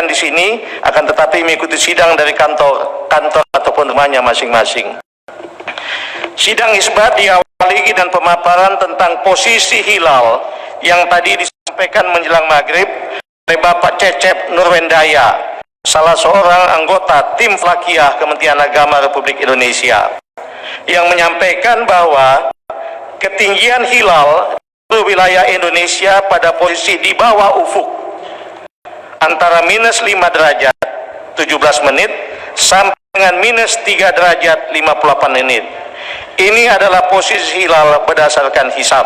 sampaikan di sini, akan tetapi mengikuti sidang dari kantor ataupun rumahnya masing-masing. Sidang isbat diawali dengan pemaparan tentang posisi hilal yang tadi disampaikan menjelang maghrib oleh Bapak Cecep Nurwendaya, salah seorang anggota tim Falakiyah Kementerian Agama Republik Indonesia, yang menyampaikan bahwa ketinggian hilal di wilayah Indonesia pada posisi di bawah ufuk antara minus 5 derajat 17 menit sampai dengan minus 3 derajat 58 menit. Ini adalah posisi hilal berdasarkan hisab.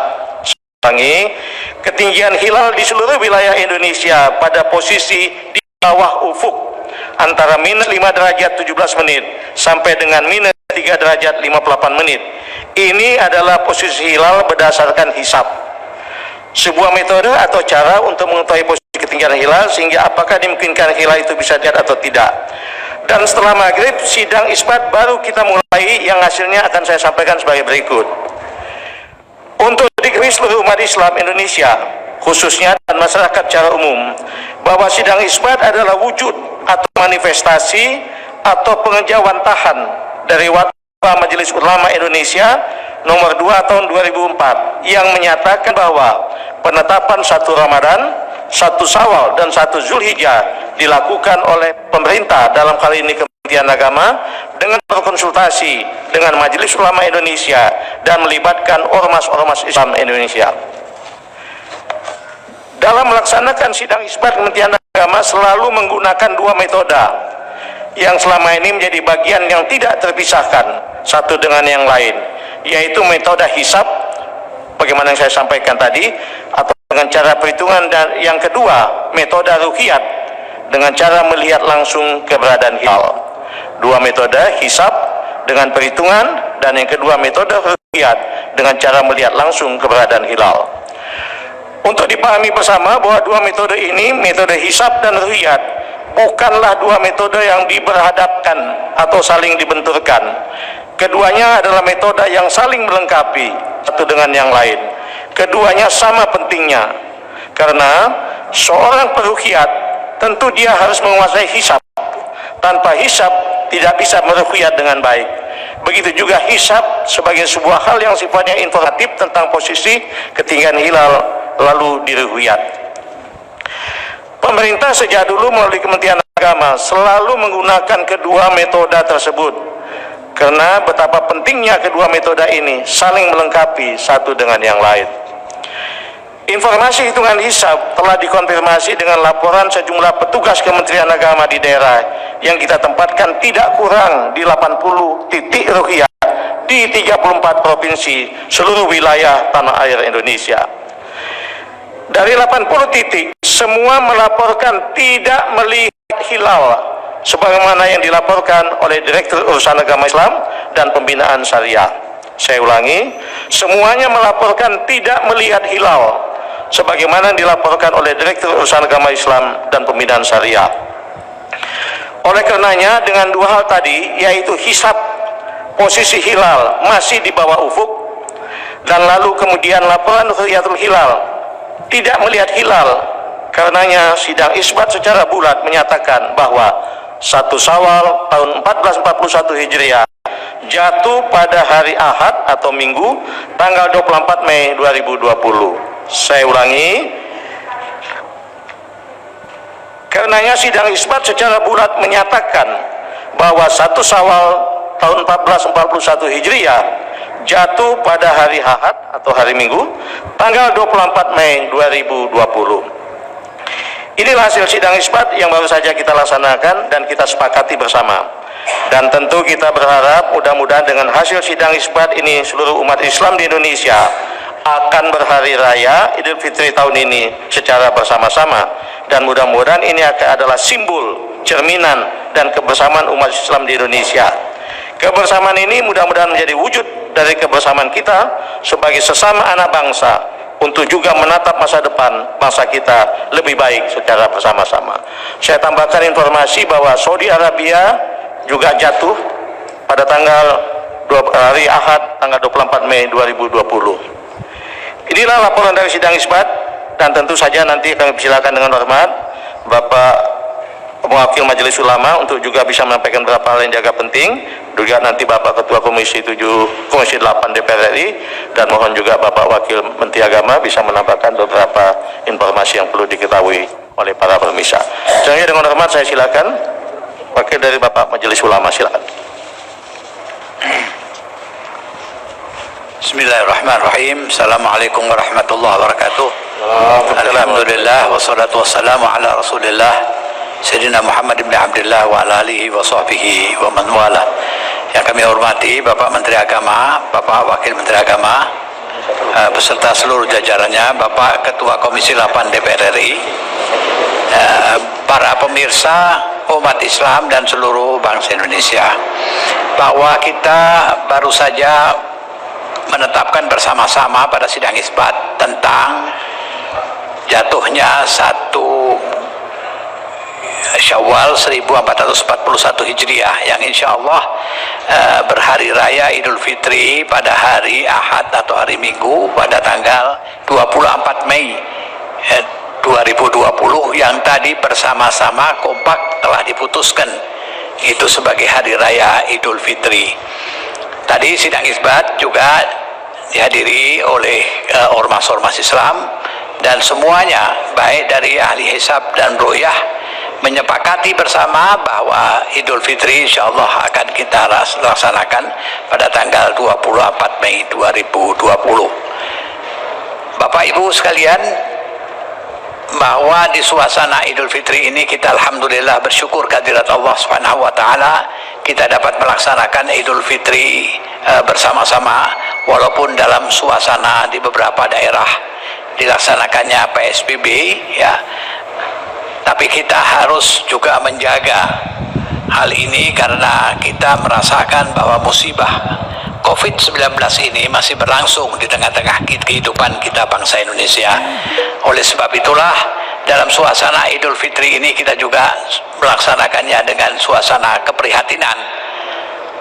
Ketinggian hilal di seluruh wilayah Indonesia pada posisi di bawah ufuk antara minus 5 derajat 17 menit sampai dengan minus 3 derajat 58 menit. Ini adalah posisi hilal berdasarkan hisab. Sebuah metode atau cara untuk mengetahui posisi ketinggian hilal sehingga apakah dimungkinkan hilal itu bisa dilihat atau tidak. Dan setelah maghrib sidang isbat baru kita mulai, yang hasilnya akan saya sampaikan sebagai berikut. Untuk diketahui seluruh umat Islam Indonesia khususnya dan masyarakat secara umum bahwa sidang isbat adalah wujud atau manifestasi atau pengejawantahan dari Fatwa Majelis Ulama Indonesia nomor 2 tahun 2004 yang menyatakan bahwa penetapan 1 Ramadan, 1 Syawal dan 1 Zulhijjah dilakukan oleh pemerintah, dalam hal ini Kementerian Agama, dengan berkonsultasi dengan Majelis Ulama Indonesia dan melibatkan ormas-ormas Islam Indonesia. Dalam melaksanakan sidang isbat, Kementerian Agama selalu menggunakan 2 metode yang selama ini menjadi bagian yang tidak terpisahkan satu dengan yang lain, yaitu metode hisab bagaimana yang saya sampaikan tadi, atau dengan cara perhitungan, dan yang kedua metode ruqyat dengan cara melihat langsung keberadaan hilal. 2 metode, hisab dengan perhitungan, dan yang kedua metode ruqyat dengan cara melihat langsung keberadaan hilal. Untuk dipahami bersama bahwa 2 metode ini, metode hisab dan ruqyat, bukanlah 2 metode yang diberhadapkan atau saling dibenturkan. Keduanya adalah metode yang saling melengkapi satu dengan yang lain. Keduanya sama pentingnya, karena seorang peruqyat tentu dia harus menguasai hisab. Tanpa hisab tidak bisa meruqyat dengan baik. Begitu juga hisab sebagai sebuah hal yang sifatnya informatif tentang posisi ketinggian hilal lalu diruqyat. Pemerintah sejak dulu melalui Kementerian Agama selalu menggunakan kedua metode tersebut, karena betapa pentingnya kedua metode ini saling melengkapi satu dengan yang lain. Informasi hitungan hisab telah dikonfirmasi dengan laporan sejumlah petugas Kementerian Agama di daerah yang kita tempatkan tidak kurang di 80 titik ruqyah di 34 provinsi seluruh wilayah tanah air Indonesia. Dari 80 titik, semua melaporkan tidak melihat hilal sebagaimana yang dilaporkan oleh Direktur Urusan Agama Islam dan Pembinaan Syariah. Saya ulangi, semuanya melaporkan tidak melihat hilal sebagaimana yang dilaporkan oleh Direktur Urusan Agama Islam dan Pembinaan Syariah. Oleh karenanya, dengan 2 hal tadi, yaitu hisab posisi hilal masih di bawah ufuk, dan lalu kemudian laporan ruqyatul hilal tidak melihat hilal, karenanya sidang isbat secara bulat menyatakan bahwa 1 Syawal tahun 1441 Hijriah jatuh pada hari Ahad atau Minggu tanggal 24 Mei 2020. Saya ulangi, karenanya sidang isbat secara bulat menyatakan bahwa 1 Syawal tahun 1441 Hijriah jatuh pada hari Ahad atau hari Minggu tanggal 24 Mei 2020. Inilah hasil sidang isbat yang baru saja kita laksanakan dan kita sepakati bersama. Dan tentu kita berharap mudah-mudahan dengan hasil sidang isbat ini seluruh umat Islam di Indonesia akan berhari raya Idul Fitri tahun ini secara bersama-sama, dan mudah-mudahan ini adalah simbol, cerminan dan kebersamaan umat Islam di Indonesia. Kebersamaan ini mudah-mudahan menjadi wujud dari kebersamaan kita sebagai sesama anak bangsa untuk juga menatap masa depan bangsa kita lebih baik secara bersama-sama. Saya tambahkan informasi bahwa Saudi Arabia juga jatuh pada tanggal hari Ahad tanggal 24 Mei 2020. Inilah laporan dari sidang isbat, dan tentu saja nanti kami persilakan dengan hormat Bapak mewakil Majelis Ulama untuk juga bisa menyampaikan beberapa hal yang jaga penting, juga nanti Bapak Ketua Komisi 8 DPR RI, dan mohon juga Bapak Wakil Menteri Agama bisa menambahkan beberapa informasi yang perlu diketahui oleh para pemirsa. Selanjutnya dengan hormat saya silakan wakil dari Bapak Majelis Ulama, silakan. Bismillahirrahmanirrahim. Assalamualaikum warahmatullahi wabarakatuh. Alhamdulillah wassalatu wassalamu ala Rasulillah Sayyidina Muhammad bin Abdullah wa ala alihi wa sahbihi wa man wala. Yang kami hormati Bapak Menteri Agama, Bapak Wakil Menteri Agama, beserta seluruh jajarannya, Bapak Ketua Komisi 8 DPR RI, para pemirsa umat Islam dan seluruh bangsa Indonesia, bahwa kita baru saja menetapkan bersama-sama pada sidang isbat tentang jatuhnya 1 Syawal 1441 Hijriah yang insya Allah berhari raya Idul Fitri pada hari Ahad atau hari Minggu pada tanggal 24 Mei 2020 yang tadi bersama-sama kompak telah diputuskan itu sebagai hari raya Idul Fitri. Tadi sidang isbat juga dihadiri oleh ormas-ormas Islam dan semuanya baik dari ahli hisab dan ru'yah menyepakati bersama bahwa Idul Fitri insyaallah akan kita laksanakan pada tanggal 24 Mei 2020. Bapak Ibu sekalian, bahwa di suasana Idul Fitri ini kita alhamdulillah bersyukur kehadirat Allah Subhanahu wa taala, kita dapat melaksanakan Idul Fitri bersama-sama walaupun dalam suasana di beberapa daerah dilaksanakannya PSBB ya. Tapi kita harus juga menjaga hal ini karena kita merasakan bahwa musibah COVID-19 ini masih berlangsung di tengah-tengah kehidupan kita bangsa Indonesia. Oleh sebab itulah dalam suasana Idul Fitri ini kita juga melaksanakannya dengan suasana keprihatinan,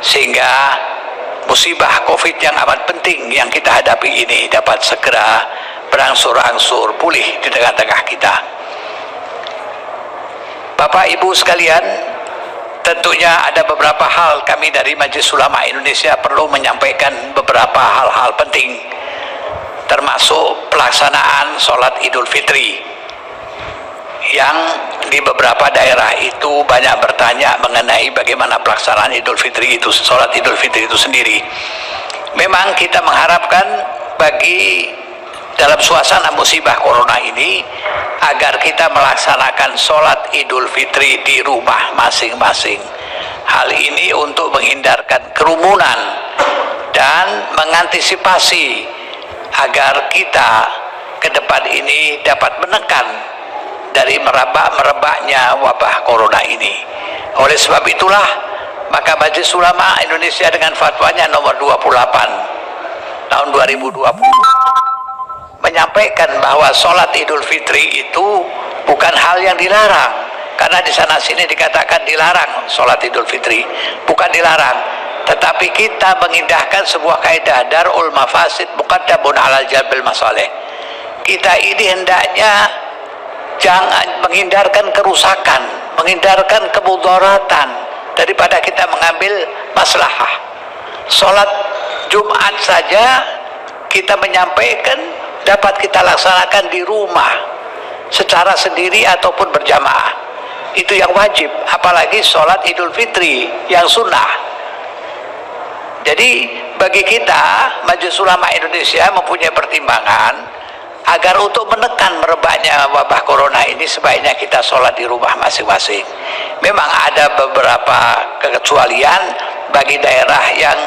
sehingga musibah COVID yang amat penting yang kita hadapi ini dapat segera berangsur-angsur pulih di tengah-tengah kita. Bapak Ibu sekalian, tentunya ada beberapa hal kami dari Majelis Ulama Indonesia perlu menyampaikan beberapa hal-hal penting, termasuk pelaksanaan sholat Idul Fitri yang di beberapa daerah itu banyak bertanya mengenai bagaimana pelaksanaan Idul Fitri itu, sholat Idul Fitri itu sendiri. Memang kita mengharapkan bagi dalam suasana musibah corona ini agar kita melaksanakan sholat Idul Fitri di rumah masing-masing. Hal ini untuk menghindarkan kerumunan dan mengantisipasi agar kita ke depan ini dapat menekan dari merebaknya wabah corona ini. Oleh sebab itulah maka Majelis Ulama Indonesia dengan fatwanya nomor 28 tahun 2020 menyampaikan bahwa sholat Idul Fitri itu bukan hal yang dilarang, karena di sana sini dikatakan dilarang sholat Idul Fitri, bukan dilarang, tetapi kita mengindahkan sebuah kaidah darul mafasid muqaddamun alal jalbil masalih. Kita ini hendaknya jangan menghindarkan kerusakan, menghindarkan kemudaratan daripada kita mengambil maslahah. Sholat Jumat saja kita menyampaikan dapat kita laksanakan di rumah secara sendiri ataupun berjamaah, itu yang wajib, apalagi sholat Idul Fitri yang sunnah. Jadi bagi kita Majelis Ulama Indonesia mempunyai pertimbangan agar untuk menekan merebaknya wabah corona ini sebaiknya kita sholat di rumah masing-masing. Memang ada beberapa kekecualian bagi daerah yang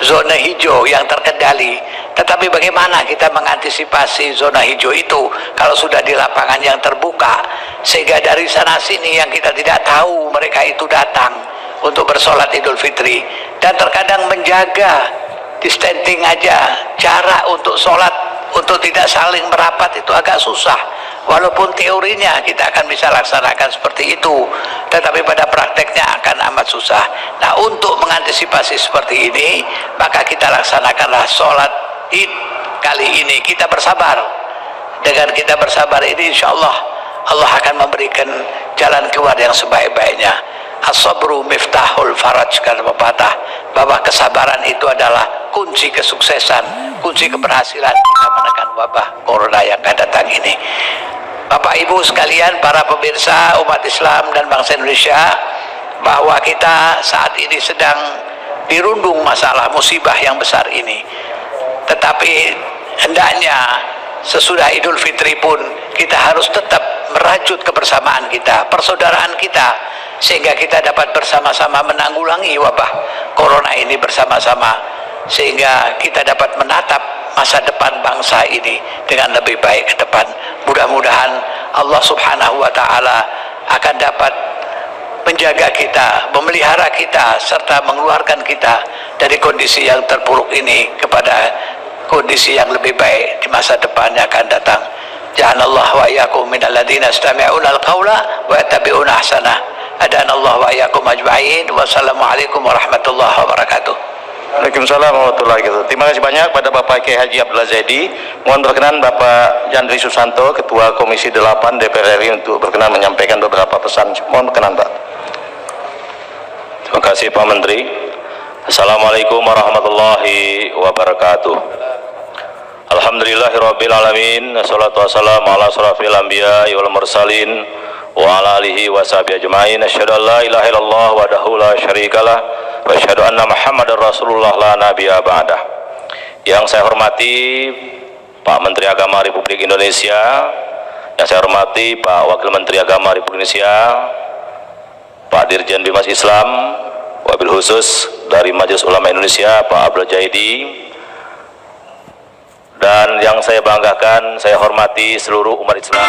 zona hijau yang terkendali, tetapi bagaimana kita mengantisipasi zona hijau itu kalau sudah di lapangan yang terbuka, sehingga dari sana sini yang kita tidak tahu mereka itu datang untuk bersolat Idul Fitri, dan terkadang menjaga distancing aja, jarak untuk sholat, untuk tidak saling merapat itu agak susah. Walaupun teorinya kita akan bisa laksanakan seperti itu, tetapi pada prakteknya akan amat susah. Nah, untuk mengantisipasi seperti ini, maka kita laksanakanlah sholat Id kali ini. Kita bersabar. Dengan kita bersabar ini insya Allah Allah akan memberikan jalan keluar yang sebaik-baiknya. As-sabru miftahul faraj, kata pepatah, bahwa kesabaran itu adalah kunci kesuksesan, kunci keberhasilan kita menekan wabah corona yang akan datang ini. Bapak Ibu sekalian, para pemirsa umat Islam dan bangsa Indonesia, bahwa kita saat ini sedang dirundung masalah musibah yang besar ini. Tetapi hendaknya sesudah Idul Fitri pun kita harus tetap merajut kebersamaan kita, persaudaraan kita, sehingga kita dapat bersama-sama menanggulangi wabah corona ini bersama-sama, sehingga kita dapat menatap masa depan bangsa ini dengan lebih baik ke depan. Mudah-mudahan Allah Subhanahu wa Ta'ala akan dapat menjaga kita, memelihara kita, serta mengeluarkan kita dari kondisi yang terpuruk ini kepada kondisi yang lebih baik di masa depan yang akan datang. Ja'alallahu wa iyyakum minal ladzina yastami'una al-qaula wa yattabi'una ahsanah. Adanallahu wa iyyakum ajma'in. Wassalamualaikum warahmatullahi wabarakatuh. Waalaikumsalam warahmatullahi wabarakatuh. Terima kasih banyak pada Bapak Kiai Haji Abdullah Zaidi. Mohon berkenan Bapak Yandri Susanto, Ketua Komisi 8 DPR RI, untuk berkenan menyampaikan beberapa pesan. Mohon berkenan, Pak. Terima kasih Pak Menteri. Assalamualaikum warahmatullahi wabarakatuh. Alhamdulillahirabbil alamin. Wassalatu wassalamu ala asyrafil anbiya'i wal mursalin wa ala alihi wa sahbihi ajmain. Asyhadu an la ilaha illallah wahdahu la syarikalah wa asyhadu anna Muhammadar Rasulullah la nabiyya ba'dah. Yang saya hormati Pak Menteri Agama Republik Indonesia, yang saya hormati Pak Wakil Menteri Agama Republik Indonesia, Pak Dirjen Bimas Islam, wabil khusus dari Majelis Ulama Indonesia Pak Abdul Jaidi, dan yang saya banggakan, saya hormati seluruh umat Islam.